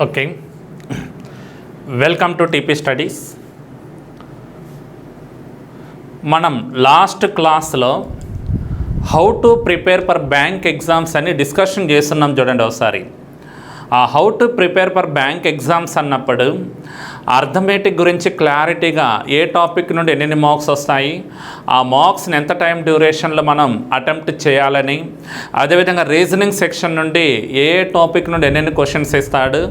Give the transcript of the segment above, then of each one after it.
Okay, welcome to TP studies. మనం last క్లాస్లో how to prepare for bank exams అని discussion చేస్తున్నాం. చూడండి ఒకసారి. ఆ how to prepare for bank exams అన్నప్పుడు అర్థమెటిక్ గురించి క్లారిటీగా ఏ టాపిక్ నుండి ఎన్ని మార్క్స్ వస్తాయి, ఆ మార్క్స్ని ఎంత టైం డ్యూరేషన్లో మనం అటెంప్ట్ చేయాలని, అదేవిధంగా రీజనింగ్ సెక్షన్ నుండి ఏ టాపిక్ నుండి ఎన్ని క్వశ్చన్స్ ఇస్తాడు,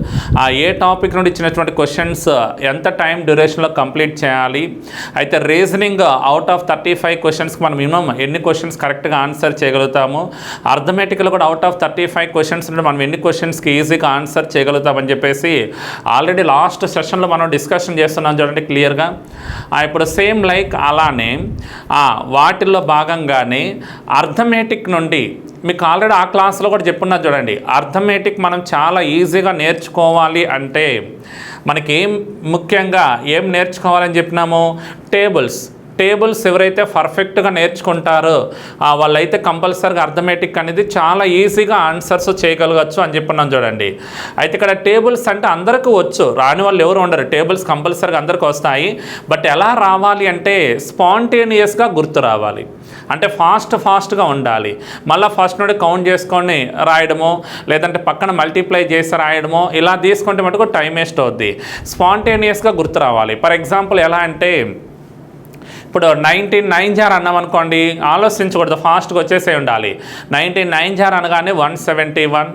ఆ ఏ టాపిక్ నుండి ఇచ్చినటువంటి క్వశ్చన్స్ ఎంత టైం డ్యూరేషన్లో కంప్లీట్ చేయాలి, అయితే రీజనింగ్ అవుట్ ఆఫ్ 35 క్వశ్చన్స్కి మనం మినిమం ఎన్ని క్వశ్చన్స్ కరెక్ట్గా ఆన్సర్ చేయగలుగుతాము, అర్థమెటిక్లో కూడా అవుట్ ఆఫ్ 35 క్వశ్చన్స్ నుండి మనం ఎన్ని క్వశ్చన్స్కి ఈజీగా ఆన్సర్ చేయగలుగుతామని చెప్పేసి ఆల్రెడీ లాస్ట్ సెషన్లో మనం డిస్కషన్ చేస్తున్నాం. చూడండి క్లియర్గా. ఇప్పుడు సేమ్ లైక్ అలానే వాటిల్లో భాగంగానే అర్థమెటిక్ నుండి మీకు ఆల్రెడీ ఆ క్లాస్లో కూడా చెప్పున్నా. చూడండి, అర్థమెటిక్ మనం చాలా ఈజీగా నేర్చుకోవాలి అంటే మనకి ముఖ్యంగా ఏం నేర్చుకోవాలని చెప్పినాము, టేబుల్స్ ఎవరైతే పర్ఫెక్ట్గా నేర్చుకుంటారో వాళ్ళైతే కంపల్సరీగా అర్థమెటిక్ అనేది చాలా ఈజీగా ఆన్సర్స్ చేయగలగచ్చు అని చెప్పినాం. చూడండి, అయితే ఇక్కడ టేబుల్స్ అంటే అందరికీ వచ్చు, రాని వాళ్ళు ఎవరు ఉండరు. టేబుల్స్ కంపల్సరీగా అందరికీ వస్తాయి. బట్ ఎలా రావాలి అంటే స్పాంటేనియస్గా గుర్తు రావాలి, అంటే ఫాస్ట్గా ఉండాలి. మళ్ళీ ఫస్ట్ నుండి కౌంట్ చేసుకొని రాయడమో లేదంటే పక్కన మల్టిప్లై చేసి రాయడమో ఇలా తీసుకుంటే మటుకు టైం వేస్ట్ అవుద్ది. స్పాంటేనియస్గా గుర్తు రావాలి. ఫర్ ఎగ్జాంపుల్ ఎలా అంటే ఇప్పుడు 19 జార్ అన్నాం అనుకోండి, ఆలోచించకూడదు, ఫాస్ట్గా వచ్చేసే ఉండాలి. 19 జార్ అనగానే 171.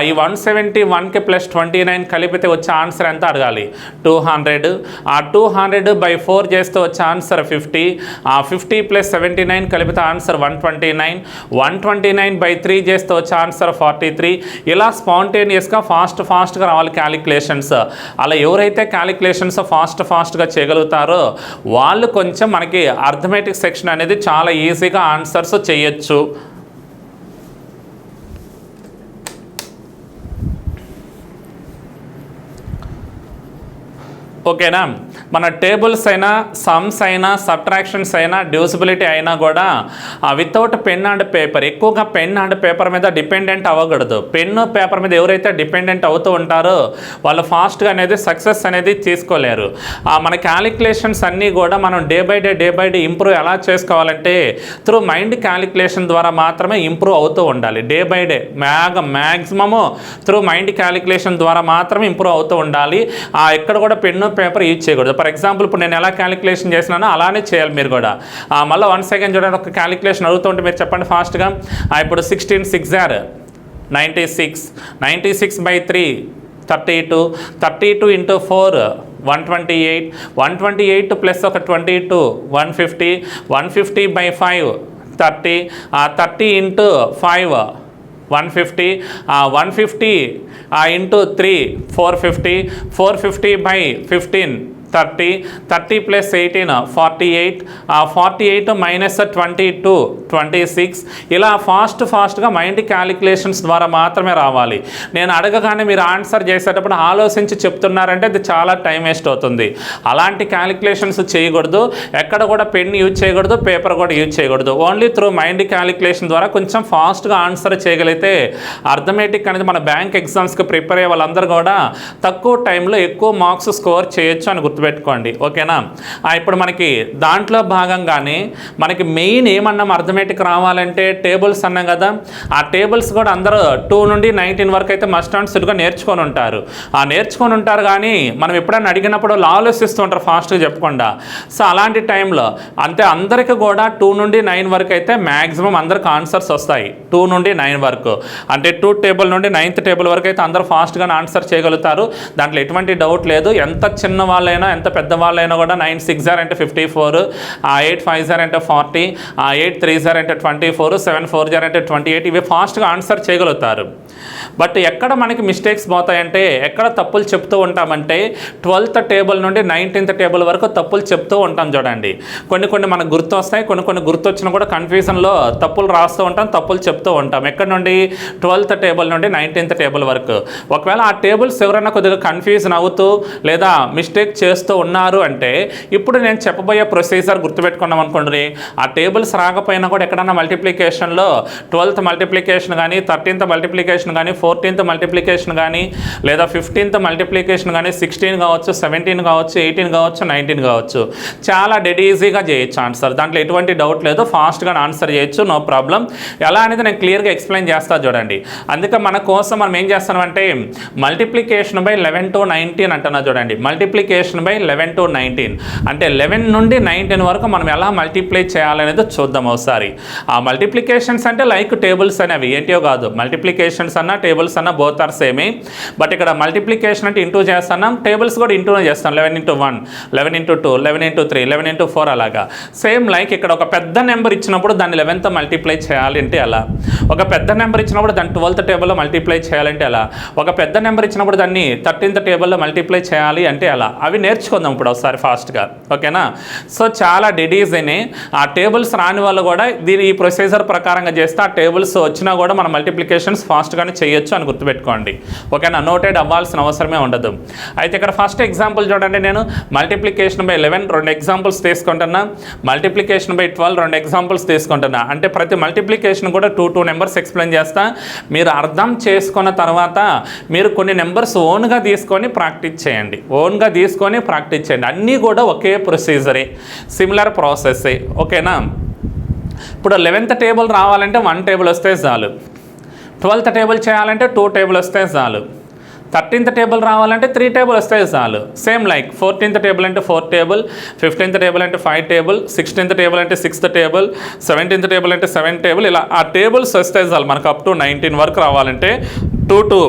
ఈ 171కి ప్లస్ 29 కలిపితే వచ్చే ఆన్సర్ ఎంత అడగాలి, 200. ఆ 200/4 చేస్తే వచ్చే ఆన్సర్ 50. ఆ 50 + 79 కలిపితే ఆన్సర్ 129. 129/3 చేస్తే వచ్చే ఆన్సర్ 43. ఇలా స్పాంటేనియస్గా ఫాస్ట్గా రావాలి క్యాలిక్యులేషన్స్. అలా ఎవరైతే క్యాలిక్యులేషన్స్ ఫాస్ట్గా చేయగలుగుతారో వాళ్ళు కొంచెం మనకి అర్థమెటిక్ సెక్షన్ అనేది చాలా ఈజీగా ఆన్సర్స్ చేయొచ్చు. ఓకేనా. మన టేబుల్స్ అయినా, సమ్స్ అయినా, సబ్ట్రాక్షన్స్ అయినా, డివిజిబిలిటీ అయినా కూడా వితౌట్ పెన్ అండ్ పేపర్, ఎక్కువగా పెన్ అండ్ పేపర్ మీద డిపెండెంట్ అవ్వకూడదు. పెన్ను పేపర్ మీద ఎవరైతే డిపెండెంట్ అవుతూ ఉంటారో వాళ్ళు ఫాస్ట్గా అనేది సక్సెస్ అనేది తీసుకోలేరు. మన క్యాలిక్యులేషన్స్ అన్నీ కూడా మనం డే బై డే ఇంప్రూవ్ ఎలా చేసుకోవాలంటే త్రూ మైండ్ క్యాలిక్యులేషన్ ద్వారా మాత్రమే ఇంప్రూవ్ అవుతూ ఉండాలి. Day by day maximum through mind calculation ద్వారా మాత్రమే ఇంప్రూవ్ అవుతూ ఉండాలి. ఎక్కడ కూడా పెన్ను పేపర్ యూజ్ చేయకూడదు. ఫర్ ఎగ్జాంపుల్ ఇప్పుడు నేను ఎలా క్యాలిక్యులేషన్ చేసినానో అలానే చేయాలి మీరు కూడా. మళ్ళీ 1 సెకండ్ చూడండి, ఒక క్యాలిక్యులేషన్ అడుగుతుంటే మీరు చెప్పండి ఫాస్ట్గా. ఇప్పుడు 16 × 6 = 96. 96/3 32. 32 × 4 128. 128 ప్లస్ ఒక 22 150. 150/5 30. 30 × 5 150. 150 × 3 450. 450/15 30. 30 + 18 48. 48 - 22 26. ఇలా ఫాస్ట్గా మైండ్ క్యాలిక్యులేషన్స్ ద్వారా మాత్రమే రావాలి. నేను అడగగానే మీరు ఆన్సర్ చేసేటప్పుడు ఆలోచించి చెప్తున్నారంటే అది చాలా టైం వేస్ట్ అవుతుంది. అలాంటి క్యాలిక్యులేషన్స్ చేయకూడదు. ఎక్కడ కూడా పెన్ యూజ్ చేయకూడదు, పేపర్ కూడా యూజ్ చేయకూడదు. ఓన్లీ త్రూ మైండ్ క్యాలిక్యులేషన్ ద్వారా కొంచెం ఫాస్ట్గా ఆన్సర్ చేయగలిగితే అర్థమెటిక్ అనేది మన బ్యాంక్ ఎగ్జామ్స్కి ప్రిపేర్ అయ్యే వాళ్ళందరూ కూడా తక్కువ టైంలో ఎక్కువ మార్క్స్ స్కోర్ చేయొచ్చు అని గుర్తుపెట్టుకోండి. ఓకేనా. ఇప్పుడు మనకి దాంట్లో భాగంగానే మనకి మెయిన్ ఏమన్నాం, అర్థమెటిక్ రావాలంటే టేబుల్స్ అన్నాం కదా. ఆ టేబుల్స్ కూడా అందరూ 2 నుండి 19 వరకు అయితే మస్ట్ అండ్ షుడ్గా నేర్చుకొని ఉంటారు. కానీ మనం ఎప్పుడైనా అడిగినప్పుడు ఆలోచిస్తూ ఉంటారు ఫాస్ట్గా చెప్పకుండా. సో అలాంటి టైంలో అంటే అందరికీ కూడా 2 నుండి 9 వరకు అయితే మ్యాక్సిమం అందరికి ఆన్సర్స్ వస్తాయి. 2 నుండి 9 వరకు అంటే 2 టేబుల్ నుండి 9th టేబుల్ వరకు అయితే అందరూ ఫాస్ట్గా ఆన్సర్ చేయగలుగుతారు. దాంట్లో ఎటువంటి డౌట్ లేదు. ఎంత చిన్న వాళ్ళైనా ఎంత పెద్దవాళ్ళైనా కూడా 9 × 6 అంటే 54. 8 × 5 అంటే 40. 8 × 3 అంటే 24. 7 × 4 అంటే 28. ఇవి ఫాస్ట్గా ఆన్సర్ చేయగలుగుతారు. బట్ ఎక్కడ మనకి మిస్టేక్స్ పోతాయంటే, ఎక్కడ తప్పులు చెప్తూ ఉంటామంటే 12th టేబుల్ నుండి 19th టేబుల్ వరకు తప్పులు చెప్తూ ఉంటాం. చూడండి, కొన్ని మనకు గుర్తు వస్తాయి, కొన్ని గుర్తొచ్చినా కూడా కన్ఫ్యూజన్లో తప్పులు రాస్తూ ఉంటాం, తప్పులు చెప్తూ ఉంటాం. ఎక్కడ నుండి 12th టేబుల్ నుండి 19th టేబుల్ వరకు. ఒకవేళ ఆ టేబుల్స్ ఎవరైనా కొద్దిగా కన్ఫ్యూజన్ అవుతూ లేదా మిస్టేక్ చేస్తూ ఉన్నారు అంటే ఇప్పుడు నేను చెప్పబోయే ప్రొసీజర్ గుర్తుపెట్టుకున్నాం అనుకోండి. ఆ టేబుల్స్ రాకపోయినా కూడా ఎక్కడన్నా మల్టిప్లికేషన్లో 12th మల్టిప్లికేషన్ కానీ 13th మల్టిప్లికేషన్ మల్టిప్లికేషన్ కానీ 14th మల్టిప్లికేషన్ కానీ లేదా 15th మల్టిప్లికేషన్ కానీ 16 కావచ్చు, 17 కావచ్చు, 18 కావచ్చు, 19 కావచ్చు, చాలా డెడ్ ఈజీగా చేయొచ్చు ఆన్సర్. దాంట్లో ఎటువంటి డౌట్ లేదు, ఫాస్ట్గా ఆన్సర్ చేయొచ్చు, నో ప్రాబ్లం. ఎలా అనేది నేను క్లియర్గా ఎక్స్ప్లెయిన్ చేస్తా చూడండి. అందుకే మన కోసం మనం ఏం చేస్తామంటే మల్టిప్లికేషన్ బై 11 to 19 అంటున్నా చూడండి. మల్టిప్లికేషన్ బై 11 to 19 అంటే 11 నుండి 19 వరకు మనం ఎలా మల్టిప్లై చేయాలనేది చూద్దాం ఒకసారి. ఆ మల్టిప్లికేషన్స్ అంటే లైక్ టేబుల్స్ అనేవి ఏంటో కాదు, మల్టిప్లికేషన్స్ అన్న టేబుల్స్ అన్న బోత్ ఆర్ సేమే. బట్ ఇక్కడ మల్టిప్లికేషన్ అంటే ఇంటూ చేస్తున్నాం, టేబుల్స్ కూడా ఇంటూనే చేస్తాం. 11 into 1, 11 into 2, 11 into 3, 11 into 4 అలాగా. సేమ్ లైక్ ఇక్కడ ఒక పెద్ద నెంబర్ ఇచ్చినప్పుడు దాన్ని 11th మల్టిప్లై చేయాలి అంటే అలా, ఒక పెద్ద నెంబర్ ఇచ్చినప్పుడు దాన్ని 12th టేబుల్లో మల్టిప్లై చేయాలంటే అలా, ఒక పెద్ద నెంబర్ ఇచ్చినప్పుడు దాన్ని 13th టేబుల్లో మల్టిప్లై చేయాలి అంటే అలా. అవి నేర్చుకుందాం ఇప్పుడు ఒకసారి ఫాస్ట్గా, ఓకేనా? సో చాలా డెడీజీనే. ఆ టేబుల్స్ రాని వాళ్ళు కూడా ఈ ప్రొసీజర్ ప్రకారంగా చేస్తే ఆ టేబుల్స్ వచ్చినా కూడా మన మల్టిప్లికేషన్స్ ఫాస్ట్గానే చేయొచ్చు అని గుర్తుపెట్టుకోండి, ఓకేనా? నోటెడ్ అవ్వాల్సిన అవసరమే ఉండదు. అయితే ఇక్కడ ఫస్ట్ ఎగ్జాంపుల్ చూడండి, నేను మల్టిప్లికేషన్ బై 11 2 ఎగ్జాంపుల్స్ తీసుకుంటున్నా, మల్టిప్లికేషన్ బై 12 2 ఎగ్జాంపుల్స్ తీసుకుంటున్నా. అంటే ప్రతి మల్టిప్లికేషన్ కూడా 2 నెంబర్స్ ఎక్స్ప్లెయిన్ చేస్తా. మీరు అర్థం చేసుకున్న తర్వాత మీరు కొన్ని నెంబర్స్ ఓన్గా తీసుకొని ప్రాక్టీస్ చేయండి, ఓన్గా తీసుకొని ప్రాక్టీస్ చేయండి. అన్నీ కూడా ఒకే ప్రొసీజరే, సిమిలర్ ప్రాసెస్సే, ఓకేనా? ఇప్పుడు 11th టేబుల్ రావాలంటే 1 టేబుల్ వస్తే చాలు, 12th టేబుల్ చేయాలంటే 2 టేబుల్ వస్తే చాలు, 13th టేబుల్ రావాలంటే 3 టేబుల్ వస్తే చాలు. సేమ్ లైక్ 14th టేబుల్ అంటే 4 టేబుల్, 15th టేబుల్ అంటే 5 టేబుల్, 16th టేబుల్ అంటే 6th టేబుల్, 17th టేబుల్ అంటే 7 టేబుల్. ఇలా ఆ టేబుల్స్ వస్తే చాలు. మనకు అప్ టు 19 వరకు రావాలంటే 2 to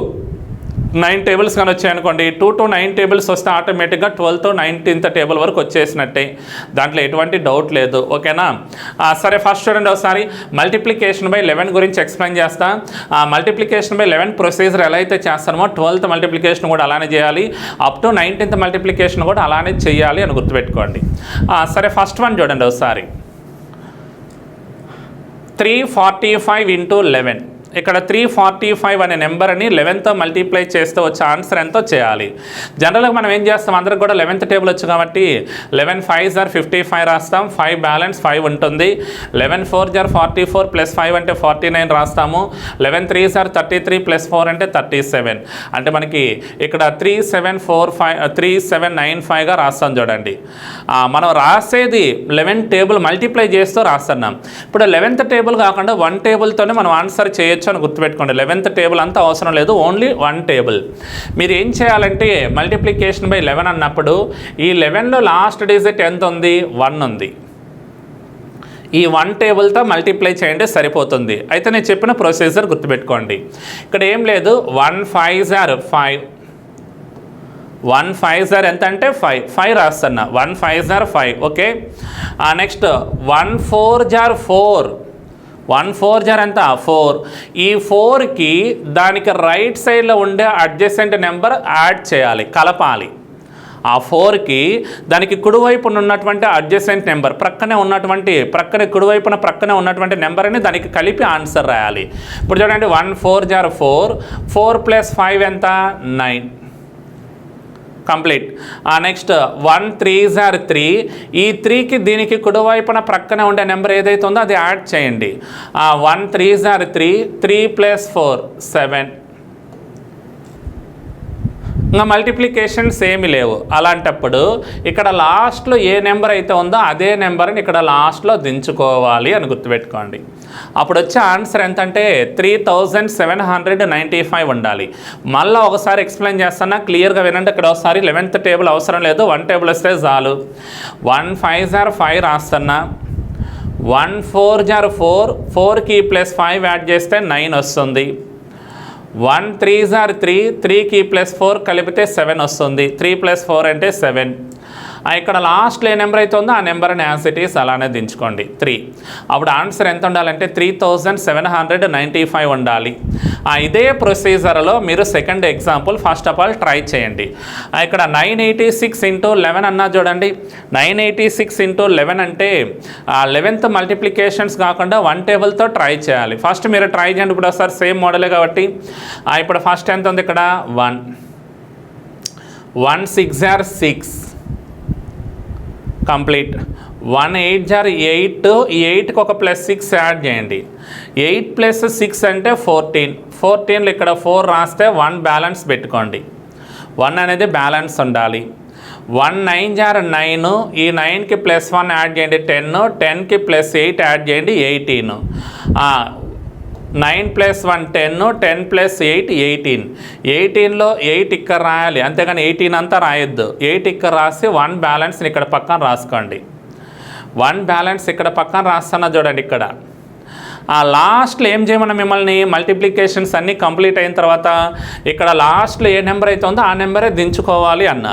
9 టేబుల్స్ కానీ వచ్చాయనుకోండి, 2 to 9 టేబుల్స్ వస్తే ఆటోమేటిక్గా 12th to 19th టేబుల్ వరకు వచ్చేసినట్టే, దాంట్లో ఎటువంటి డౌట్ లేదు, ఓకేనా? సరే ఫస్ట్ చూడండి ఒకసారి మల్టిప్లికేషన్ బై 11 గురించి ఎక్స్ప్లెయిన్ చేస్తా. మల్టిప్లికేషన్ బై 11 ప్రొసీజర్ ఎలా అయితే చేస్తామో 12th మల్టిప్లికేషన్ కూడా అలానే చేయాలి, అప్ టు 19th మల్టిప్లికేషన్ కూడా అలానే చేయాలి అని గుర్తుపెట్టుకోండి. సరే ఫస్ట్ వన్ చూడండి ఒకసారి, 345 into 11. ఇక్కడ 345 అనే నెంబర్ని 11th మల్టిప్లై చేస్తే వచ్చే ఆన్సర్ ఎంతో చేయాలి. జనరల్గా మనం ఏం చేస్తాం, అందరికి కూడా 11th టేబుల్ వచ్చు కాబట్టి 11 5s are 55 రాస్తాం, 5 బ్యాలెన్స్ 5 ఉంటుంది. 11 4s are 44 ప్లస్ 5 అంటే 49 రాస్తాము. 11 3s are 33 ప్లస్ 4 అంటే 37. అంటే మనకి ఇక్కడ 3795గా రాస్తాం చూడండి. మనం రాసేది 11 టేబుల్ మల్టిప్లై చేస్తూ రాస్తున్నాం. ఇప్పుడు 11th టేబుల్ కాకుండా 1 టేబుల్తోనే మనం ఆన్సర్ చేయొచ్చు అని గుర్తుపెట్టుకోండి. 11th టేబుల్ అంతా అవసరం లేదు, ఓన్లీ 1 టేబుల్. మీరు ఏం చేయాలంటే మల్టిప్లికేషన్ బై 11 అన్నప్పుడు ఈ 11లో లాస్ట్ డిజిట్ ఎంత ఉంది, 1 ఉంది. ఈ 1 టేబుల్తో మల్టిప్లై చేయండి సరిపోతుంది. అయితే నేను చెప్పిన ప్రొసీజర్ గుర్తుపెట్టుకోండి. ఇక్కడ ఏం లేదు, 1 5s are 5, 1 5s are ఎంత అంటే 5 రాస్తున్నా, 1 5s are 5, okay? Next 1 4s are 4, 1 4s are ఎంత 4. ఈ 4కి దానికి రైట్ సైడ్లో ఉండే అడ్జసెంట్ నెంబర్ యాడ్ చేయాలి, కలపాలి. ఆ 4కి దానికి కుడివైపున ఉన్నటువంటి అడ్జసెంట్ నెంబర్ ప్రక్కనే కుడివైపున ప్రక్కనే ఉన్నటువంటి నెంబర్ని దానికి కలిపి ఆన్సర్ రాయాలి. ఇప్పుడు చూడండి 1 4s are 4, 4 + 5 ఎంత 9, కంప్లీట్. నెక్స్ట్ 1 3s are 3, ఈ 3కి దీనికి కుడివైపున ప్రక్కనే ఉండే నెంబర్ ఏదైతే ఉందో అది యాడ్ చేయండి. 1 3s are 3, 3 + 4 7. ఇంకా మల్టిప్లికేషన్స్ ఏమి లేవు. అలాంటప్పుడు ఇక్కడ లాస్ట్లో ఏ నెంబర్ అయితే ఉందో అదే నెంబర్ని ఇక్కడ లాస్ట్లో దించుకోవాలి అని గుర్తుపెట్టుకోండి. అప్పుడు వచ్చే ఆన్సర్ ఎంతంటే 3795 ఉండాలి. మళ్ళీ ఒకసారి ఎక్స్ప్లెయిన్ చేస్తున్నా, క్లియర్గా వినండి. ఇక్కడ ఒకసారి 11th టేబుల్ అవసరం లేదు, 1 టేబుల్ వస్తే చాలు. 1 5s are 5 రాస్తున్నా, 1 4s are 4, 4కి ప్లస్ 5 యాడ్ చేస్తే 9 వస్తుంది. 1 3s are 3, 3కి ప్లస్ 4 కలిపితే 7 వస్తుంది. 3 + 4 అంటే 7. ఇక్కడ లాస్ట్లో ఏ నెంబర్ అయితే ఉందో ఆ నెంబర్ని యాజ్ ఇట్ ఈస్ అలానే దించుకోండి 3. అప్పుడు ఆన్సర్ ఎంత ఉండాలంటే 3795 ఉండాలి. ఇదే ప్రొసీజర్లో మీరు second example first of all try చేయండి. ఇక్కడ 986 into 11 అన్నా చూడండి. 986 into 11 అంటే 11th మల్టిప్లికేషన్స్ కాకుండా 1 టేబుల్తో ట్రై చేయాలి. ఫస్ట్ మీరు ట్రై చేయండి. ఇప్పుడు ఒకసారి సేమ్ మోడలే కాబట్టి ఇప్పుడు ఫస్ట్ ఎంత ఉంది ఇక్కడ 1 6s are 6, complete. 1 8s are 8, ఈ 8కి ఒక +6 యాడ్ చేయండి. 8 + 6 అంటే 14, 14లో ఇక్కడ 4 రాస్తే 1 బ్యాలెన్స్ పెట్టుకోండి. 1 అనేది బ్యాలెన్స్ ఉండాలి. 1 9 జార్ 9, ఈ 9కి +1 యాడ్ చేయండి 10, 10కి +8 యాడ్ చేయండి 18. 9 + 1 10, 10 + 8 18. 18లో 8 ఇక్కడ రాయాలి, అంతేగాని 18 అంతా రాయొద్దు. 8 ఇక్కడ రాసి 1 బ్యాలెన్స్ని ఇక్కడ పక్కన రాసుకోండి. 1 బ్యాలెన్స్ ఇక్కడ పక్కన రాస్తున్నా చూడండి. ఇక్కడ లాస్ట్లో ఏం చేయమన్నా మిమ్మల్ని మల్టిప్లికేషన్స్ అన్నీ కంప్లీట్ అయిన తర్వాత ఇక్కడ లాస్ట్లో ఏ నెంబర్ అయితే ఉందో ఆ నెంబరే దించుకోవాలి అన్న.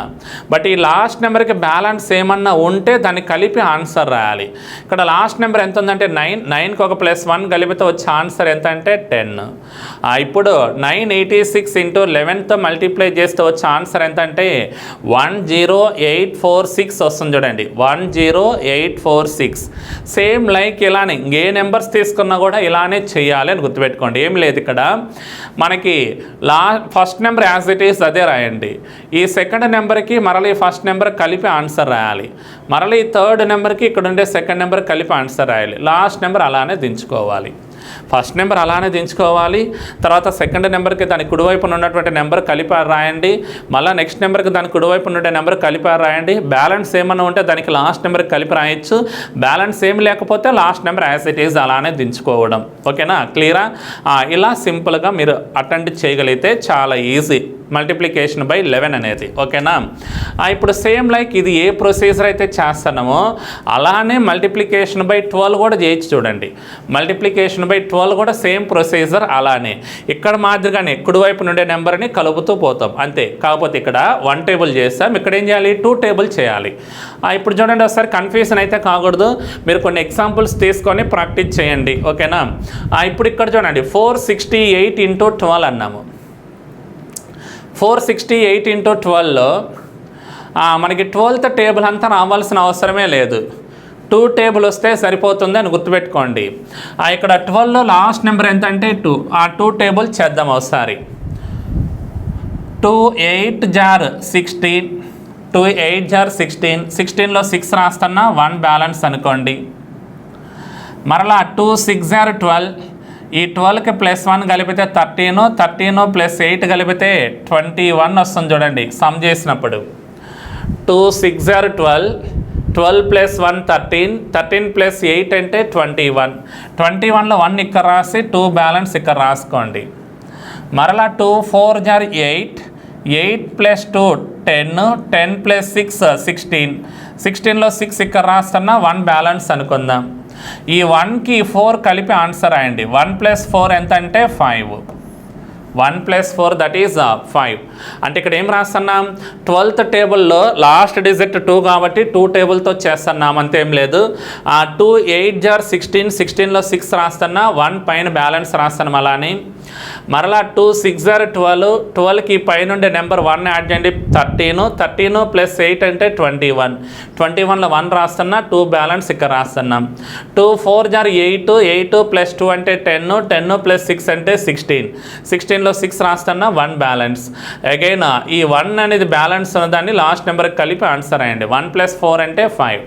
బట్ ఈ లాస్ట్ నెంబర్కి బ్యాలెన్స్ ఏమన్నా ఉంటే దాన్ని కలిపి ఆన్సర్ రాయాలి. ఇక్కడ లాస్ట్ నెంబర్ ఎంత ఉందంటే 9, 9కి ఒక +1 కలిపితే వచ్చే ఆన్సర్ ఎంత అంటే 10. ఇప్పుడు 986 × 11తో మల్టిప్లై చేస్తే వచ్చే ఆన్సర్ ఎంత అంటే 10846 వస్తుంది చూడండి. 10846. సేమ్ లైక్ ఇలానే ఏ నెంబర్స్ తీసుకున్నా కూడా ఇలానే చేయాలి అని గుర్తుపెట్టుకోండి. ఏం లేదు, ఇక్కడ మనకి first number as it is అదే రాయండి. ఈ సెకండ్ నెంబర్కి మరలా ఈ ఫస్ట్ నెంబర్ కలిపి ఆన్సర్ రాయాలి. మరలా ఈ థర్డ్ నెంబర్కి ఇక్కడ ఉండే సెకండ్ నెంబర్ కలిపి ఆన్సర్ రాయాలి. లాస్ట్ నెంబర్ అలానే దించుకోవాలి. ఫస్ట్ నెంబర్ అలానే దించుకోవాలి. తర్వాత సెకండ్ నెంబర్కి దాని కుడివైపున ఉన్నటువంటి నెంబర్ కలిపి రాయండి. మళ్ళీ నెక్స్ట్ నెంబర్కి దాని కుడివైపున ఉండే నెంబర్ కలిపి రాయండి. బ్యాలెన్స్ ఏమన్నా ఉంటే దానికి లాస్ట్ నెంబర్కి కలిపి రాయొచ్చు. బ్యాలెన్స్ ఏమి లేకపోతే last number as it is అలానే దించుకోవడం. ఓకేనా, క్లియరా? ఇలా సింపుల్గా మీరు అటెండ్ చేయగలిగితే చాలా ఈజీ మల్టిప్లికేషన్ బై 11 అనేది. ఓకేనా, ఇప్పుడు సేమ్ లైక్ ఇది ఏ ప్రొసీజర్ అయితే చేస్తున్నామో అలానే మల్టిప్లికేషన్ బై 12 కూడా చేయొచ్చు చూడండి. మల్టిప్లికేషన్ బై 12 కూడా సేమ్ ప్రొసీజర్ అలానే. ఇక్కడ మాదిరిగానే కుడివైపు నుండే నెంబర్ని కలుపుతూ పోతాం అంతే. కాకపోతే ఇక్కడ 1 టేబుల్ చేస్తాం, ఇక్కడ ఏం చేయాలి 2 టేబుల్ చేయాలి. ఇప్పుడు చూడండి, ఒకసారి కన్ఫ్యూజన్ అయితే కాకూడదు. మీరు కొన్ని ఎగ్జాంపుల్స్ తీసుకొని ప్రాక్టీస్ చేయండి. ఓకేనా, ఇప్పుడు ఇక్కడ చూడండి 468 × 12 అన్నాము. 468 × 12లో మనకి 12th టేబుల్ అంతా రావాల్సిన అవసరమే లేదు. 2 టేబుల్ వస్తే సరిపోతుంది అని గుర్తుపెట్టుకోండి. ఇక్కడ 12లో లాస్ట్ నెంబర్ ఎంత అంటే 2. ఆ 2 టేబుల్ చేద్దాం ఒకసారి. 2 8 జార్ 16, 2 8 జార్ 16, 16లో 6 రాస్తున్నా 1 బ్యాలెన్స్ అనుకోండి. మరలా 2 6 జార్ 12, ఈ 12కి +1 కలిపితే 13, 13 + 8 కలిపితే 21 వస్తుంది చూడండి సమ్ చేసినప్పుడు. 2 6 జార్ 12, 12 + 1 13, 13 + 8 అంటే 21. 21లో 1 ఇక్కడ రాసి 2 బ్యాలెన్స్ ఇక్కడ రాసుకోండి. మరలా 2 4 జార్ 8, 8 + 2 10, 10 + 6 16, 16లో 6 ఇక్కడ రాస్తున్నా 1 బ్యాలెన్స్ అనుకుందాం. ఈ 1కి 4 కలిపి ఆన్సర్ రాయండి. 1 + 4 ఎంత అంటే 5. 1 + 4 దట్ ఈజ్ 5. అంటే ఇక్కడ ఏం రాస్తున్నాం 12th టేబుల్లో లాస్ట్ డిజిట్ 2 కాబట్టి 2 టేబుల్తో చేస్తున్నాం అంతేం లేదు. 2 8 జార్ 16, 16లో 6 రాస్తున్నా 1 పైన బ్యాలెన్స్ రాస్తున్నాం అలానే. మరలా 2 6 జార్ 12, 12కి పైనుండే నెంబర్ 1 యాడ్ చేయండి 13, 13 + 8 అంటే 21, 21లో 1 రాస్తున్నా 2 బ్యాలెన్స్ ఇక్కడ రాస్తున్నాం. 2 4 జార్ 8, 8 + 2 అంటే 10, 10 + 6 అంటే 16, 16లో 6 రాస్తున్నా 1 బ్యాలెన్స్. అగైన్ ఈ 1 అనేది బ్యాలెన్స్ ఉన్నదాన్ని లాస్ట్ నెంబర్కి కలిపి ఆన్సర్ అయ్యండి. 1 + 4 అంటే 5.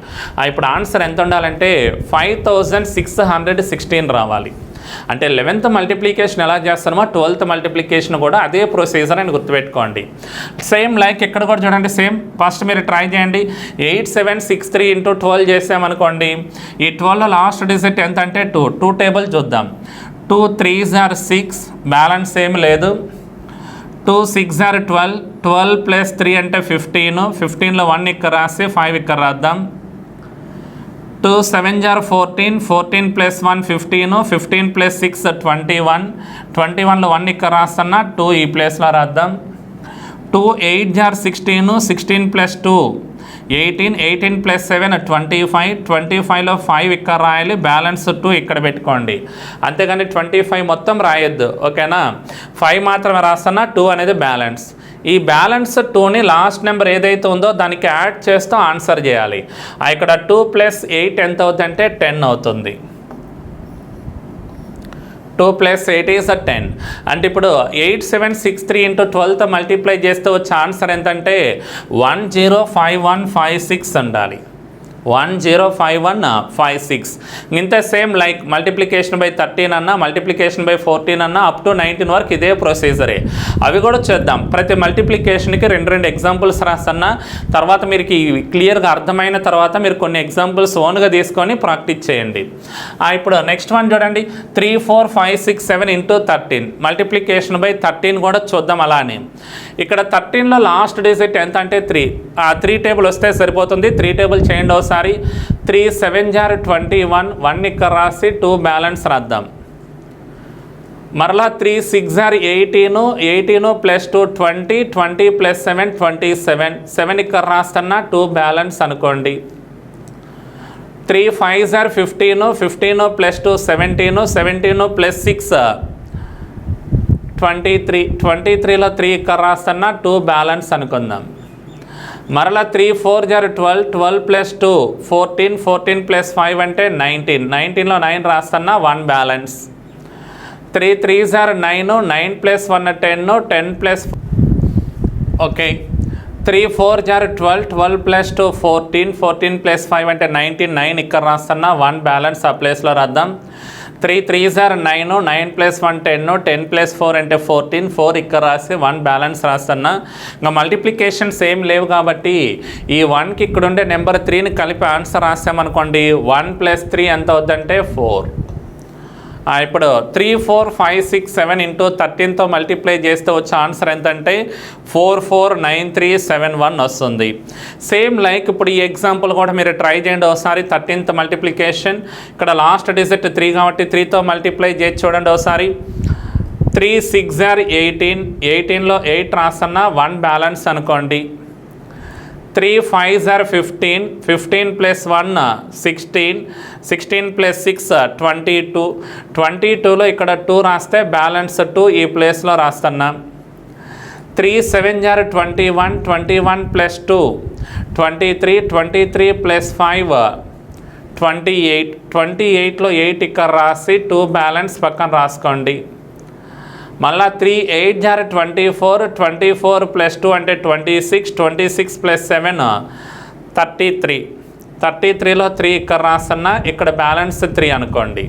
ఇప్పుడు ఆన్సర్ ఎంత ఉండాలంటే 5616 రావాలి. అంటే 11th మల్టిప్లికేషన్ ఎలా చేస్తామో 12th మల్టిప్లికేషన్ కూడా అదే ప్రొసీజర్ అని గుర్తుపెట్టుకోండి. సేమ్ లైక్ ఇక్కడ కూడా చూడండి సేమ్. ఫస్ట్ మీరు ట్రై చేయండి. 8763 × 12 చేసామనుకోండి. ఈ 12లో లాస్ట్ డిజిట్ ఎంత అంటే 2. 2 టేబుల్ చూద్దాం. 2 3 జార్ 6 బ్యాలెన్స్ ఏమి లేదు. 2 6 జార్ 12, 12 + 3 అంటే 15, 15లో 1 ఇక్కడ రాసి 5 ఇక్కడ రాద్దాం. 2 7 జార్ 14, 14 + 1 15, 15 + 6 21, 21లో 1 ఇక్కడ రాస్తున్నా 2 ఈ ప్లేస్లో రాద్దాం. 2 8 జార్ 16, 16 + 2 18, 18 + 7 25, 25లో 5 ఇక్కడ రాయాలి. బ్యాలెన్స్ 2 ఇక్కడ పెట్టుకోండి. అంతేగాని 25 మొత్తం రాయొద్దు. ఓకేనా, 5 మాత్రమే రాస్తున్నా, 2 అనేది బ్యాలెన్స్. ఈ బ్యాలెన్స్ 2ని లాస్ట్ నెంబర్ ఏదైతే ఉందో దానికి యాడ్ చేస్తూ ఆన్సర్ చేయాలి. ఇక్కడ 2 + 8 ఎంత అవుతుందంటే 10 అవుతుంది. 2 + 8 ఈజ్ 10. అంటే ఇప్పుడు 8763 × 12తో మల్టిప్లై చేస్తే వచ్చే ఆన్సర్ ఎంతంటే 105156 ఉండాలి. 105156. ఇంతే సేమ్ లైక్ మల్టిప్లికేషన్ బై 13 అన్నా మల్టిప్లికేషన్ బై 14 అన్నా అప్ టు 19 వరకు ఇదే ప్రొసీజరే. అవి కూడా చేద్దాం. ప్రతి మల్టిప్లికేషన్కి రెండు ఎగ్జాంపుల్స్ రాసన్నా తర్వాత మీరు క్లియర్గా అర్థమైన తర్వాత మీరు కొన్ని ఎగ్జాంపుల్స్ ఓన్గా తీసుకొని ప్రాక్టీస్ చేయండి. ఇప్పుడు నెక్స్ట్ వన్ చూడండి, 3 4 5 6 7 ఇంటూ 13 మల్టిప్లికేషన్ బై 13 కూడా చూద్దాం. అలానే ఇక్కడ 13లో లాస్ట్ డిజిట్ ఎంత అంటే 3. ఆ 3 టేబుల్ వస్తే సరిపోతుంది. 3 టేబుల్ చేయండి ఒకసారి. 3 7 * 21, 1 ఇక్కడ రాసి 2 బ్యాలెన్స్ రాద్దాం. మరలా 3 6 * 18, 18 + 2 20, 20 + 7 27, 7 ఇక్కడ రాస్తున్నా 2 బ్యాలెన్స్ అనుకోండి. 3 5 * 15, 15 + 2 17, 17 + 6 23, 23లో 3 ఇక్కడ రాస్తున్నా 2 బ్యాలెన్స్ అనుకుందాం. మరలా 3 4 * 12, 12 + 2 14, 14 + 5 అంటే 19, 19లో 9 రాస్తున్నా 1 బ్యాలెన్స్. 3 3 * 9, 9 + 1 10, 10 + ఓకే. 3 4 * 12, 12 + 2 14, 14 + 5 అంటే 19, 9 ఇక్కడ రాస్తున్నా 1 బ్యాలెన్స్ ఆ ప్లేస్లో రాద్దాం. 3 3 * 9, 9 + 1 10, 10 + 4 అంటే 14, 4 ఇక్కడ రాసి 1 బ్యాలెన్స్ రాస్తున్నా. ఇంకా మల్టిప్లికేషన్స్ ఏం లేవు కాబట్టి ఈ 1కి ఇక్కడ ఉండే నెంబర్ 3ని కలిపి ఆన్సర్ రాసామనుకోండి. 1 + 3 ఎంత అవుద్దంటే 4. ఇప్పుడు 3 4 5 6 7 ఇంటూ 13తో మల్టిప్లై చేస్తే వచ్చే ఆన్సర్ ఎంతంటే 449371 వస్తుంది. సేమ్ లైక్ ఇప్పుడు ఈ ఎగ్జాంపుల్ కూడా మీరు ట్రై చేయండి ఒకసారి. 13th మల్టిప్లికేషన్ ఇక్కడ లాస్ట్ డిజిట్ 3 కాబట్టి 3తో మల్టిప్లై చేసి చూడండి ఒకసారి. 3 6 * 18, 18లో 8 రాస్తున్నా 1 బ్యాలెన్స్ అనుకోండి. 3 5 * 15, 15 + 1 16, 16 + 6 22, 22లో ఇక్కడ 2 రాస్తే బ్యాలెన్స్ 2 ఈ ప్లేస్లో రాస్తున్నా. 3 7 * 21, 21 + 2 23, 23 + 5 28, 28లో 8 ఇక్కడ రాసి 2 బ్యాలెన్స్ పక్కన రాసుకోండి. మళ్ళా 3 8 * 24, 24 + 2 అంటే 26, 26 + 7 33, 33లో 3 ఇక్కడ రాస్తున్నా. ఇక్కడ బ్యాలెన్స్ 3 అనుకోండి.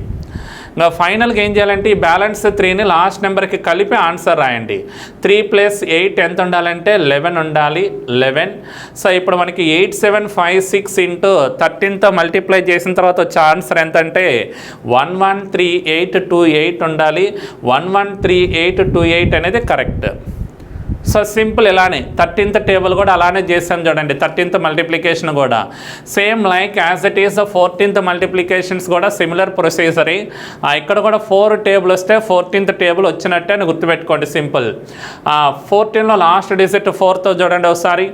ఇంకా ఫైనల్గా ఏం చేయాలంటే ఈ బ్యాలెన్స్ 3ని లాస్ట్ నెంబర్కి కలిపి ఆన్సర్ రాయండి. 3 + 8 ఎంత ఉండాలంటే 11 ఉండాలి, 11. సో ఇప్పుడు మనకి 8756 ఇంటూ 13తో మల్టిప్లై చేసిన తర్వాత వచ్చే ఆన్సర్ ఎంతంటే 113828 ఉండాలి. 113828 అనేది కరెక్ట్. So simple. ఇలానే 13th టేబుల్ కూడా అలానే చేసాను చూడండి. 13th మల్టిప్లికేషన్ కూడా same like as it is. 14th multiplications కూడా సిమిలర్ ప్రొసీజరే. ఇక్కడ కూడా 4 టేబుల్ వస్తే 14th టేబుల్ వచ్చినట్టే అని గుర్తుపెట్టుకోండి. సింపుల్. 14లో లాస్ట్ డిజిట్ 4తో చూడండి ఒకసారి.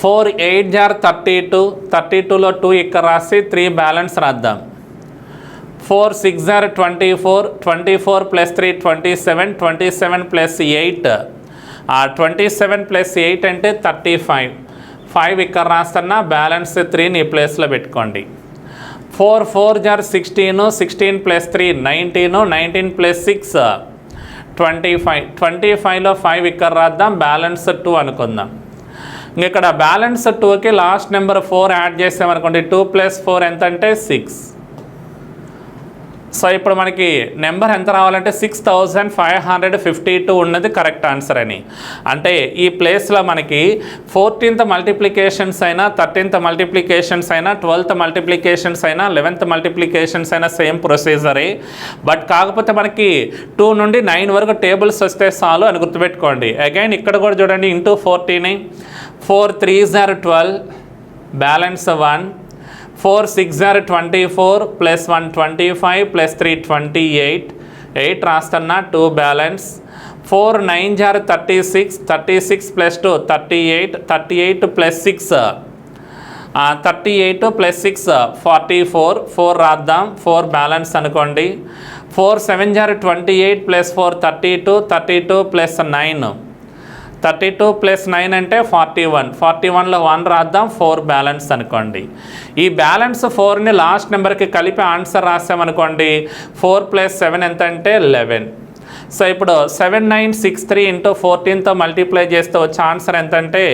4 8 * 32, 32లో 2 ఇక్కడ రాసి 3 బ్యాలెన్స్ రాద్దాం. 4 6 * 24, 24 + 3 27, 27 + 8 27 + 8 అంటే 35, 5 ఇక్కడ రాస్తున్నా. బ్యాలెన్స్ 3ని ఈ ప్లేస్లో పెట్టుకోండి. 4 4 * 16, 16 + 3 19, 19 + 6 25, 25లో 5 ఇక్కడ రాద్దాం. బ్యాలెన్స్ 2 అనుకుందాం. ఇక్కడ బ్యాలెన్స్ 2కి లాస్ట్ నెంబర్ 4 యాడ్ చేసామనుకోండి. 2 + 4 ఎంత అంటే 6. సో ఇప్పుడు మనకి నెంబర్ ఎంత రావాలంటే 6552 ఉన్నది కరెక్ట్ ఆన్సర్ అని. అంటే ఈ ప్లేస్లో మనకి 14th మల్టిప్లికేషన్స్ అయినా 13th మల్టిప్లికేషన్స్ అయినా 12th మల్టిప్లికేషన్స్ అయినా 11th మల్టిప్లికేషన్స్ అయినా సేమ్ ప్రొసీజరే. బట్ కాకపోతే మనకి 2 నుండి 9 వరకు టేబుల్స్ వస్తే చాలు అని గుర్తుపెట్టుకోండి. అగైన్ ఇక్కడ కూడా చూడండి. ఇంటూ 14, 4 3 * 12 బ్యాలెన్స్ 1, 4 6 * 24 + 1 25 + 3 28, 8 రాస్తున్నా. 2 బ్యాలెన్స్. 4 9 * 36, 36 + 2 38, 38 + 6 38 + 6 44, 4 రాద్దాం. 4 బ్యాలెన్స్ అనుకోండి. 4 7 * 28 + 4 32, 32 + 9 32 + 9 అంటే 41, 41లో 1 రాద్దాం. 4 బ్యాలెన్స్ అనుకోండి. ఈ బ్యాలెన్స్ 4ని లాస్ట్ నెంబర్కి కలిపి ఆన్సర్ రాసామనుకోండి. 4 + 7 ఎంత అంటే 11. సో ఇప్పుడు 7963 ఇంటూ 14తో మల్టిప్లై చేస్తే వచ్చే ఆన్సర్ ఎంతంటే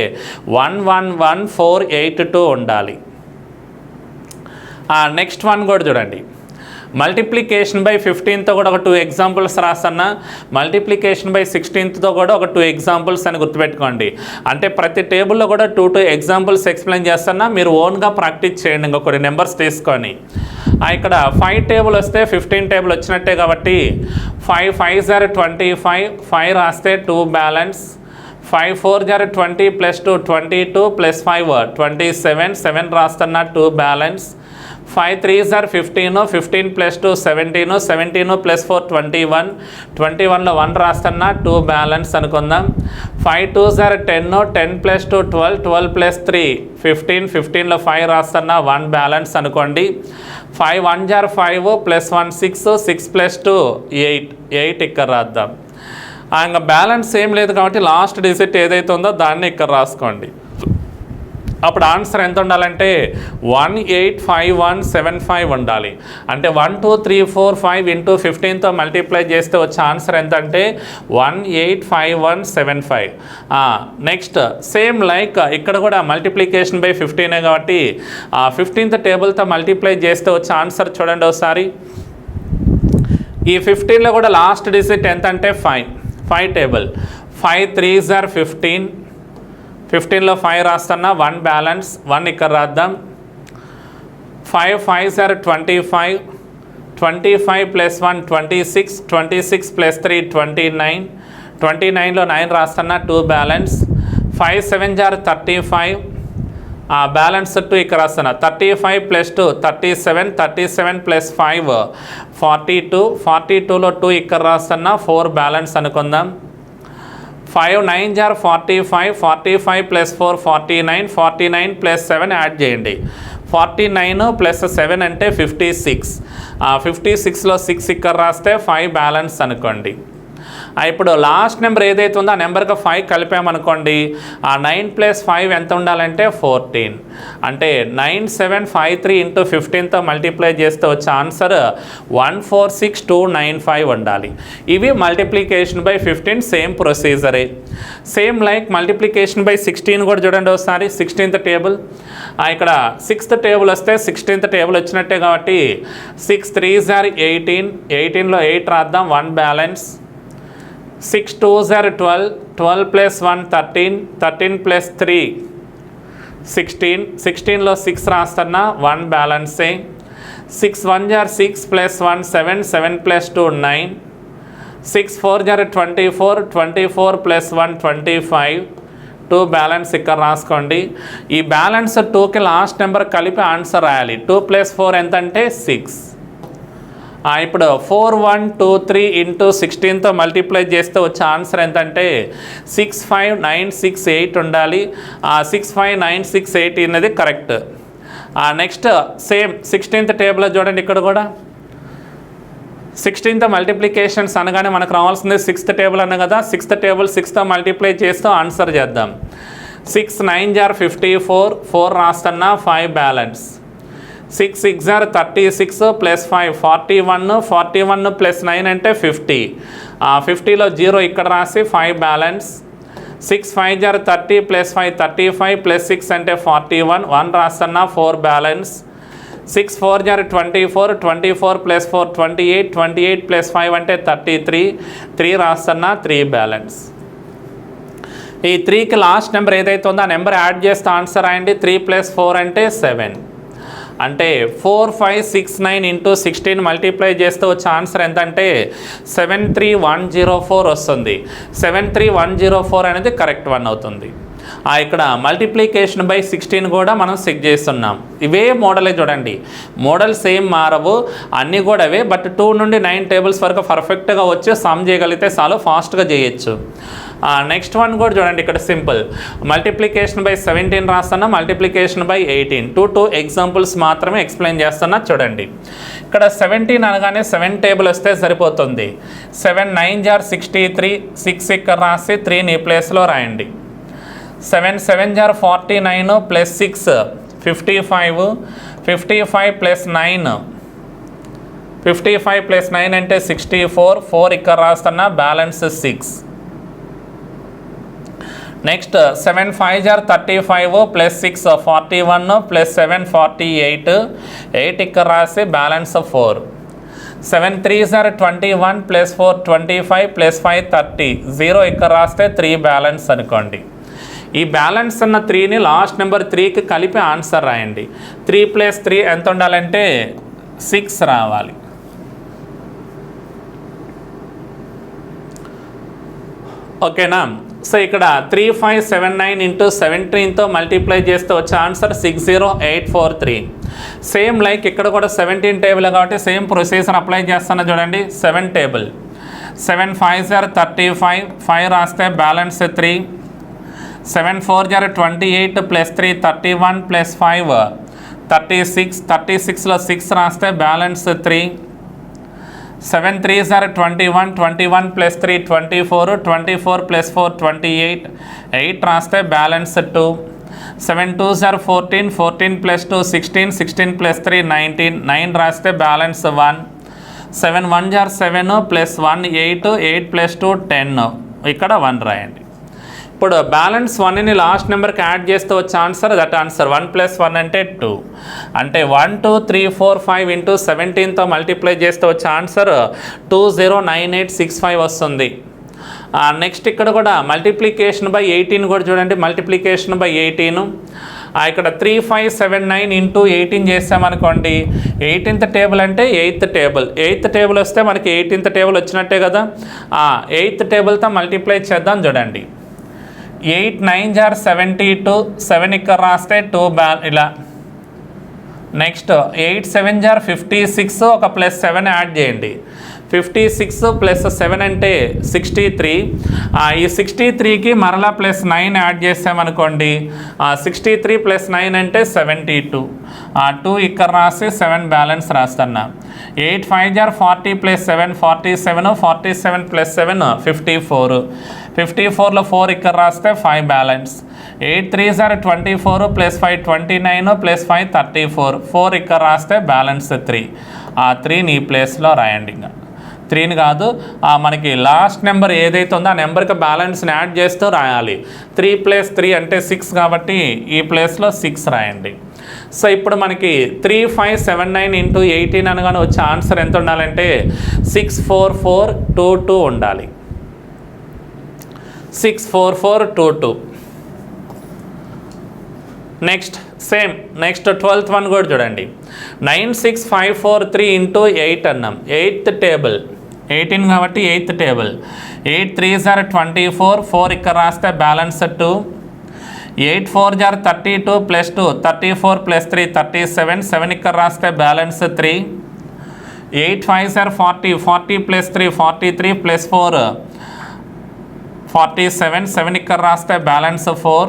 111482 ఉండాలి. నెక్స్ట్ వన్ కూడా చూడండి, మల్టిప్లికేషన్ బై 15తో కూడా ఒక 2 ఎగ్జాంపుల్స్ రాస్తున్నా, మల్టిప్లికేషన్ బై 16తో కూడా ఒక 2 ఎగ్జాంపుల్స్ అని గుర్తుపెట్టుకోండి. అంటే ప్రతి టేబుల్లో కూడా 2 ఎగ్జాంపుల్స్ ఎక్స్ప్లెయిన్ చేస్తున్నా, మీరు ఓన్గా ప్రాక్టీస్ చేయండి ఇంకా కొన్ని నెంబర్స్ తీసుకొని. ఇక్కడ 5 టేబుల్ వస్తే 15 టేబుల్ వచ్చినట్టే కాబట్టి 5 5 జార్ 25, 5 రాస్తే 2 బ్యాలెన్స్, 5 4 జార్ 20 ప్లస్ 2 22 ప్లస్ 5 27, 7 రాస్తున్నా 2 బ్యాలెన్స్, 5 3 జార్ 15, 15 ప్లస్ 2 17, 17 ప్లస్ 4 21, 21లో 1 రాస్తున్నా 2 బ్యాలెన్స్ అనుకుందాం. 5 2 జార్ 10, 10 ప్లస్ 2 12, 12 ప్లస్ 3 15, 15లో 5 రాస్తున్నా 1 బ్యాలెన్స్ అనుకోండి. 5 1 జార్ 5 ప్లస్ 1 6, 6 ప్లస్ 2 8, 8 ఇక్కడ రాద్దాం. ఇంకా బ్యాలెన్స్ ఏం లేదు కాబట్టి లాస్ట్ డిజిట్ ఏదైతే ఉందో దాన్ని ఇక్కడ రాసుకోండి. అప్పుడు ఆన్సర్ ఎంత ఉండాలంటే 185,175 ఉండాలి. అంటే 1 2 3 4 5 ఇంటూ 15తో మల్టిప్లై చేస్తే వచ్చే ఆన్సర్ ఎంత అంటే 185,175. నెక్స్ట్ సేమ్ లైక్ ఇక్కడ కూడా మల్టిప్లికేషన్ బై 15 కాబట్టి 15th టేబుల్తో మల్టిప్లై చేస్తే వచ్చే ఆన్సర్ చూడండి ఒకసారి. ఈ 15లో కూడా లాస్ట్ డిజిట్ ఎంత అంటే 5 టేబుల్. 5 3 జార్ 15, 15లో 5 రాస్తున్నా 1 బ్యాలెన్స్, 1 ఇక్కడ రాద్దాం. 5 5 జార్ 25, 25 ప్లస్ 1 26, 26 ప్లస్ 3 29, 29లో 9 రాస్తున్నా 2 బ్యాలెన్స్. 5 7 జార్ 35, బ్యాలెన్స్ 2 ఇక్కడ రాస్తున్నా. 35 ప్లస్ 2 37, 37 ప్లస్ 5 42, 42లో 2 ఇక్కడ రాస్తున్నా 4 బ్యాలెన్స్ అనుకుందాం. 5 9 జార్ 45, 45 ప్లస్ 4 49, 49 ప్లస్ 7 యాడ్ చేయండి. 49 ప్లస్ 7 అంటే 56, 56లో 6 ఇక్కడ రాస్తే 5 బ్యాలెన్స్ అనుకోండి. ఇప్పుడు లాస్ట్ నెంబర్ ఏదైతే ఉందో ఆ నెంబర్కి 5 కలిపామనుకోండి, 9 ప్లస్ 5 ఎంత ఉండాలంటే 14. అంటే 9753 ఇంటూ 15తో మల్టిప్లై చేస్తే వచ్చే ఆన్సర్ 146295 ఉండాలి. ఇవి మల్టిప్లికేషన్ బై 15 సేమ్ ప్రొసీజరే. సేమ్ లైక్ మల్టిప్లికేషన్ బై 16 కూడా చూడండి ఒకసారి. 16th టేబుల్, ఇక్కడ 6th టేబుల్ వస్తే 16th టేబుల్ వచ్చినట్టే కాబట్టి 6 3 జార్ 18, 18లో 8 రాద్దాం, 1 బ్యాలెన్స్. 6 2 జార్ 12, 12 ప్లస్ 1 13, 13 ప్లస్ 3 16, 16లో 6 రాస్తున్నా 1 బ్యాలెన్సే. 6 1 జార్ 6 ప్లస్ 1 7, 7 ప్లస్ 2 9, 6 4 జార్ 24, 24 ప్లస్ 1 25, 2 బ్యాలెన్స్ ఇక్కడ రాసుకోండి. ఈ బ్యాలెన్స్ 2కి లాస్ట్ నెంబర్ కలిపి ఆన్సర్ రాయాలి. 2 ప్లస్ 4 ఎంత అంటే 6. ఇప్పుడు 4 1 2 3 ఇంటూ 16తో మల్టిప్లై చేస్తే వచ్చే ఆన్సర్ ఎంతంటే 65968 ఉండాలి. 65968 అనేది కరెక్ట్. నెక్స్ట్ సేమ్ 16th టేబుల్లో చూడండి, ఇక్కడ కూడా 16th మల్టిప్లికేషన్స్ అనగానే మనకు రావాల్సింది 6th టేబుల్ అన్న కదా. 6th టేబుల్ 6తో మల్టిప్లై చేస్తూ ఆన్సర్ చేద్దాం. 6 9 జార్ 54, 4 రాస్తున్నా 5 బ్యాలెన్స్. 6 6 జార్ 36 ప్లస్ 5 41, 41 ప్లస్ 9 అంటే 50, 50లో 0 ఇక్కడ రాసి 5 బ్యాలెన్స్. 6 5 జార్ 30 ప్లస్ 5 35 ప్లస్ 6 అంటే 41, 1 రాస్తున్నా 4 బ్యాలెన్స్. 6 4 జార్ 24, 24 ప్లస్ 4 28, 28 ప్లస్ 5 అంటే 33, 3 రాస్తున్నా 3 బ్యాలెన్స్. ఈ 3కి లాస్ట్ నెంబర్ ఏదైతే ఉందో ఆ నెంబర్ యాడ్ చేస్తే ఆన్సర్ రాయండి. 3 ప్లస్ 4 అంటే 7. అంటే 4569 ఇంటూ 16 మల్టిప్లై చేస్తే వచ్చే ఆన్సర్ ఎంత అంటే 73104 వస్తుంది. 73104 అనేది కరెక్ట్ వన్ అవుతుంది. ఇక్కడ మల్టిప్లికేషన్ బై 16 కూడా మనం చెక్ చేస్తున్నాం. ఇవే మోడలే చూడండి, మోడల్ సేమ్ మారవు, అన్నీ కూడా అవే. బట్ 2 నుండి 9 టేబుల్స్ వరకు పర్ఫెక్ట్గా వచ్చి సమ్ చేయగలిగితే చాలు, ఫాస్ట్గా చేయొచ్చు. నెక్స్ట్ వన్ కూడా చూడండి, ఇక్కడ సింపుల్ మల్టిప్లికేషన్ బై 17 రాస్తున్నా, మల్టిప్లికేషన్ బై 18. 2 ఎగ్జాంపుల్స్ మాత్రమే ఎక్స్ప్లెయిన్ చేస్తున్నా చూడండి. ఇక్కడ 17 అనగానే 7 టేబుల్ వస్తే సరిపోతుంది. 7 9 జార్ 63, 6 ఇక్కడ రాసి 3 నీ ప్లేస్లో రాయండి. 7 7 జార్ 49 ప్లస్ 6 55, 55 ప్లస్ 9, 55 ప్లస్ 9 అంటే 64, 4 ఇక్కడ రాస్తున్నా balance 6. Next 7 5 are 35 plus 6 41 plus 7 48, 8 ఇక్కడ రాసి బ్యాలెన్స్ 4. 7 3 ఆర్ 21 ప్లస్ 4 25 ప్లస్ 5 30, 0 ఇక్కడ రాస్తే 3 బ్యాలెన్స్ అనుకోండి. ఈ బ్యాలెన్స్ ఉన్న 3ని లాస్ట్ నెంబర్ 3కి కలిపి ఆన్సర్ రాయండి. 3 ప్లస్ 3 ఎంత ఉండాలంటే 6 రావాలి. ఓకేనా? సో ఇక్కడ 3579 ఇంటూ 17తో మల్టిప్లై చేస్తే వచ్చే ఆన్సర్ 60843. సేమ్ లైక్ ఇక్కడ కూడా 17 టేబుల్ కాబట్టి సేమ్ ప్రొసీజర్ అప్లై చేస్తాను చూడండి. 7 టేబుల్ 7 5 ఆర్ 35, 5 రాస్తే బ్యాలెన్స్ 3. 7 4 ఆర్ 28 ప్లస్ 3 31 ప్లస్ 5 36, 36లో 6 రాస్తే బ్యాలెన్స్ 3. 7 3 ఆర్ 21, 21 ప్లస్ 3 24, 24 ప్లస్ 4 28, 8 రాస్తే బ్యాలెన్స్ 2. 7 2 ఆర్ 14, 14 ప్లస్ 2 16, 16 ప్లస్ 3 19, 9 రాస్తే బ్యాలెన్స్ 1. 7 1 ఆర్ 7 ప్లస్ 1 8, 8 ప్లస్ 2 10, ఇక్కడ 1 రాయండి. ఇప్పుడు బ్యాలెన్స్ 1ని లాస్ట్ నెంబర్కి యాడ్ చేస్తే వచ్చే ఆన్సర్ దట్ ఆన్సర్ 1 ప్లస్ 1 అంటే 2. అంటే 1 2 3 4 5 ఇంటూ 17తో మల్టిప్లై చేస్తే వచ్చే ఆన్సర్ 209865 వస్తుంది. నెక్స్ట్ ఇక్కడ కూడా మల్టిప్లికేషన్ బై 18 కూడా చూడండి. మల్టిప్లికేషన్ బై 18 ఇక్కడ 3579 ఇంటూ 18 చేసామనుకోండి. 18th టేబుల్ అంటే 8th టేబుల్. 8th టేబుల్ వస్తే మనకి 18th టేబుల్ వచ్చినట్టే కదా. 8th టేబుల్తో మల్టిప్లై చేద్దాం చూడండి. 8 9 ఆర్ 72, 7 ఇక్కడ రాస్తే 2 ఇలా. నెక్స్ట్ 8 7 ఆర్ 56, ఒక ప్లస్ 7 యాడ్ చేయండి. 56 ప్లస్ 7 అంటే 63. ఈ 63కి మరలా ప్లస్ 9 యాడ్ చేసామనుకోండి. 63 ప్లస్ 9 అంటే 72. 2 ఇక్కడ రాసి 7 బ్యాలెన్స్ రాస్తున్నా. 8 5 ఆర్ 40 ప్లస్ 7 47, 47 ప్లస్ 7 54, 54లో 4 ఇక్కడ రాస్తే 5 బ్యాలెన్స్. 8 3 ఆర్ 24 ప్లస్ 5 29 ప్లస్ 5 34, 4 ఇక్కడ రాస్తే బ్యాలెన్స్ 3. 3ని ఈ ప్లేస్లో రాయండి. ఇంకా 3ని కాదు, మనకి లాస్ట్ నెంబర్ ఏదైతే ఉందో ఆ నెంబర్కి బ్యాలెన్స్ని యాడ్ చేస్తూ రాయాలి. 3 ప్లస్ 3 అంటే 6 కాబట్టి ఈ ప్లేస్లో 6 రాయండి. సో ఇప్పుడు మనకి 3579 ఇంటూ 18 అనగానే వచ్చే ఆన్సర్ ఎంత ఉండాలంటే 64422 ఉండాలి. 64422. Next same next 12th one కూడా చూడండి. 96543 ఇంటూ 8 అన్నాం. 8th టేబుల్ 18 కాబట్టి 8th టేబుల్. 8 3 ఆర్ 24, 4 ఇక్కడ రాస్తే బ్యాలెన్స్ 2. 8 4 ఆర్ 32 ప్లస్ 2 34 ప్లస్ 3 37, 7 ఇక్కడ రాస్తే బ్యాలెన్స్ 3. 8 5 ఆర్ 40, 40 ప్లస్ 3 43 ప్లస్ 4 47, 7 ఇక్కడ రాస్తే బ్యాలెన్స్ 4.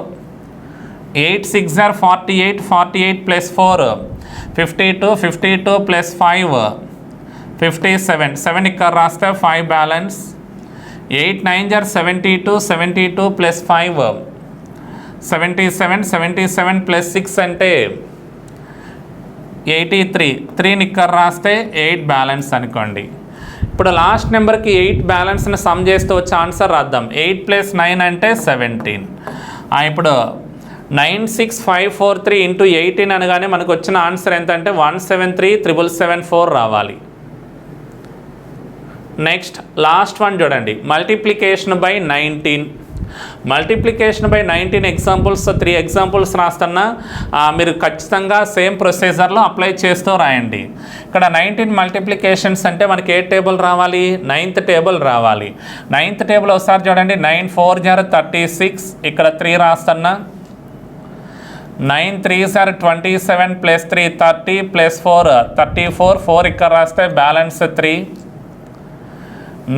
8 6 ఆర్ 48, 48 ప్లస్ 4 52, 52 ప్లస్ 5 57, 7 ఇక్కడ రాస్తే 5 బ్యాలెన్స్. 8 9 ఆర్ 72, 72 ప్లస్ 5 77, 77 ప్లస్ 6 అంటే 83, 3ని ఇక్కడ రాస్తే 8 బ్యాలెన్స్ అనుకోండి. ఇప్పుడు లాస్ట్ నెంబర్కి 8 బ్యాలెన్స్ని సమ్ చేస్తూ వచ్చే ఆన్సర్ రాద్దాం. 8 ప్లస్ 9 అంటే 17. ఇప్పుడు 96543 ఇంటూ 18 అనగానే మనకు వచ్చిన ఆన్సర్ ఎంత అంటే 1737774 రావాలి. నెక్స్ట్ లాస్ట్ వన్ చూడండి. Multiplication by 19. Multiplication by 19 examples 3 examples రాస్తున్నా. మీరు ఖచ్చితంగా సేమ్ ప్రొసీజర్లో అప్లై చేస్తూ రాయండి. ఇక్కడ 19 మల్టిప్లికేషన్స్ అంటే మనకి ఏ టేబుల్ రావాలి? 9th టేబుల్ రావాలి. 9th టేబుల్ ఒకసారి చూడండి. 9 4 ఆర్ 36, ఇక్కడ 3 రాస్తున్నా. 9 3 ఆర్ 27 ప్లస్ 3 30 ప్లస్ 4 34, 4 ఇక్కడ రాస్తే బ్యాలెన్స్ 3.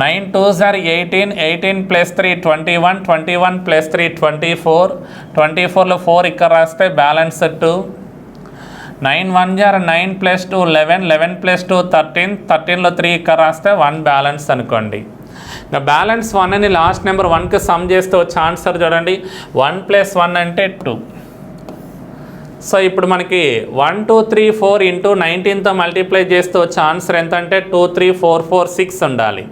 9 2 ఆర్ 18, 18 ప్లస్ 3 21, 21 ప్లస్ 3 24, 24లో 4 ఇక్కడ రాస్తే బ్యాలెన్స్ 2. 9 1 ఆర్ 9 ప్లస్ 2 11, 11 ప్లస్ 2 13, 13లో 3 ఇక్కడ రాస్తే 1 బ్యాలెన్స్ అనుకోండి. ఇంకా బ్యాలెన్స్ 1 అని లాస్ట్ నెంబర్ 1కి సమ్ చేస్తే వచ్చే ఆన్సర్ చూడండి. 1 ప్లస్ 1 అంటే 2. సో ఇప్పుడు మనకి 1 2 3 4 ఇంటూ 19తో మల్టిప్లై చేస్తే వచ్చే ఆన్సర్ ఎంత అంటే 2 3 4 4 6 ఉండాలి.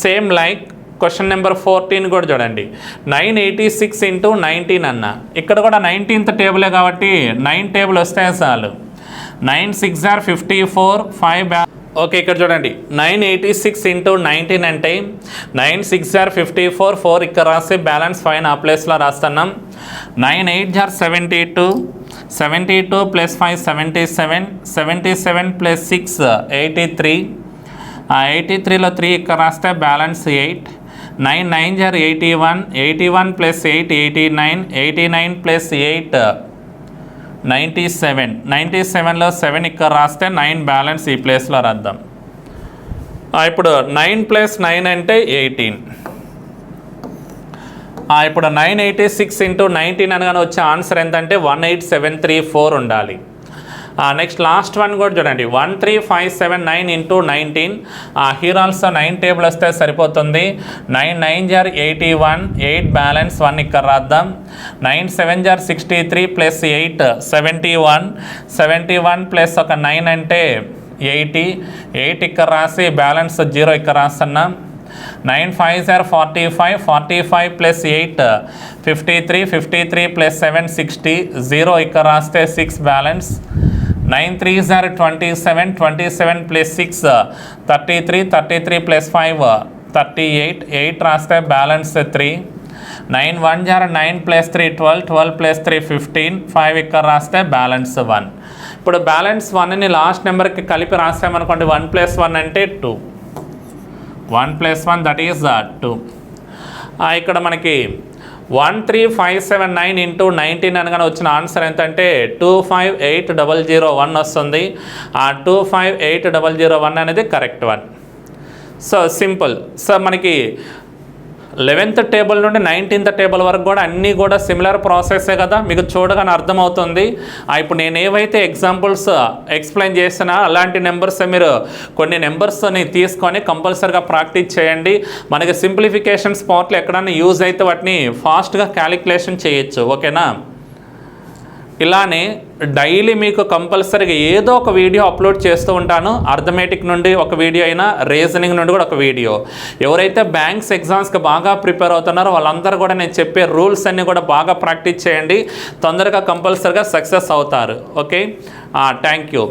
సేమ్ లైక్ క్వశ్చన్ నెంబర్ 14 కూడా చూడండి. 986 ఇంటూ 19 అన్న. ఇక్కడ కూడా 19th టేబులే కాబట్టి 9 టేబుల్ వస్తే చాలు. 9 6 ఆర్ 54, 5 ఓకే. ఇక్కడ చూడండి 986 ఇంటూ 19 అంటే 9 6 ఆర్ 54, 4 ఇక్కడ రాస్తే బ్యాలెన్స్ 5 ఆ ప్లేస్లో రాస్తున్నాం. 9 8 ఆర్ 72, 72 ప్లస్ 5 77, 77 ప్లస్ 6 83, 83లో 3 ఇక్కడ రాస్తే బ్యాలెన్స్ 8. 9 9 ఆర్ 81, 81 ప్లస్ 8 89, 89 ప్లస్ 8 97, 97లో 7 ఇక్కడ రాస్తే 9 బ్యాలెన్స్ ఈ ప్లేస్లో రాద్దాం. ఇప్పుడు 9 ప్లస్ 9 అంటే 18. ఇప్పుడు 986 ఇంటూ 19 అనగానే వచ్చే ఆన్సర్ ఎంతంటే 18734 ఉండాలి. నెక్స్ట్ లాస్ట్ వన్ కూడా చూడండి. 13579 ఇంటూ 19. హీర్ ఆల్సో 9 టేబుల్ వస్తే సరిపోతుంది. 9 9 జార్ 81, 8 బ్యాలెన్స్ 1 ఇక్కడ రాద్దాం. 9 7 జార్ 63 ప్లస్ 8 71, 71 ప్లస్ ఒక 9 అంటే 80, 8 ఇక్కడ రాసి బ్యాలెన్స్ 0 ఇక్కడ రాస్తున్నాం. 9 5 జార్ 45, 45 ప్లస్ 8 53, 53 ప్లస్ 7 60, 0 ఇక్కడ రాస్తే 6 బ్యాలెన్స్. 9 3 జార్ 27, 27 ప్లస్ 6 33, 33 ప్లస్ 5 38, 8 రాస్తే బ్యాలెన్స్ 3. 9 1 జార్ 9 ప్లస్ 3 12, 12 ప్లస్ 3 15, 5 ఇక్కడ రాస్తే బ్యాలెన్స్ 1. ఇప్పుడు బ్యాలెన్స్ 1ని లాస్ట్ నెంబర్కి కలిపి రాసామనుకోండి. 1 ప్లస్ 1 అంటే 2, 1 ప్లస్ 1 దట్ ఈస్ 2. ఇక్కడ మనకి 13579 ఇంటూ 19 అనగానే వచ్చిన ఆన్సర్ ఎంతంటే 258001 వస్తుంది. 258001 అనేది correct one. So simple. So మనకి 11th టేబుల్ నుండి 19th టేబుల్ వరకు కూడా అన్నీ కూడా సిమిలర్ ప్రాసెసే కదా, మీకు చూడగానే అర్థమవుతుంది. ఇప్పుడు నేను ఏవైతే ఎగ్జాంపుల్స్ ఎక్స్ప్లెయిన్ చేసినా అలాంటి నెంబర్స్ మీరు కొన్ని నెంబర్స్ని తీసుకొని కంపల్సరీగా ప్రాక్టీస్ చేయండి. మనకి సింప్లిఫికేషన్ స్పాట్లు ఎక్కడైనా యూజ్ అయితే వాటిని ఫాస్ట్గా క్యాలిక్యులేషన్ చేయొచ్చు. ఓకేనా? ఇలానే డైలీ మీకు కంపల్సరీగా ఏదో ఒక వీడియో అప్లోడ్ చేస్తూ ఉంటాను. అర్థమెటిక్ నుండి ఒక వీడియో అయినా, రీజనింగ్ నుండి కూడా ఒక వీడియో. ఎవరైతే బ్యాంక్స్ ఎగ్జామ్స్కి బాగా ప్రిపేర్ అవుతున్నారో వాళ్ళందరూ కూడా నేను చెప్పే రూల్స్ అన్నీ కూడా బాగా ప్రాక్టీస్ చేయండి. తొందరగా కంపల్సరీగా సక్సెస్ అవుతారు. Okay, thank you.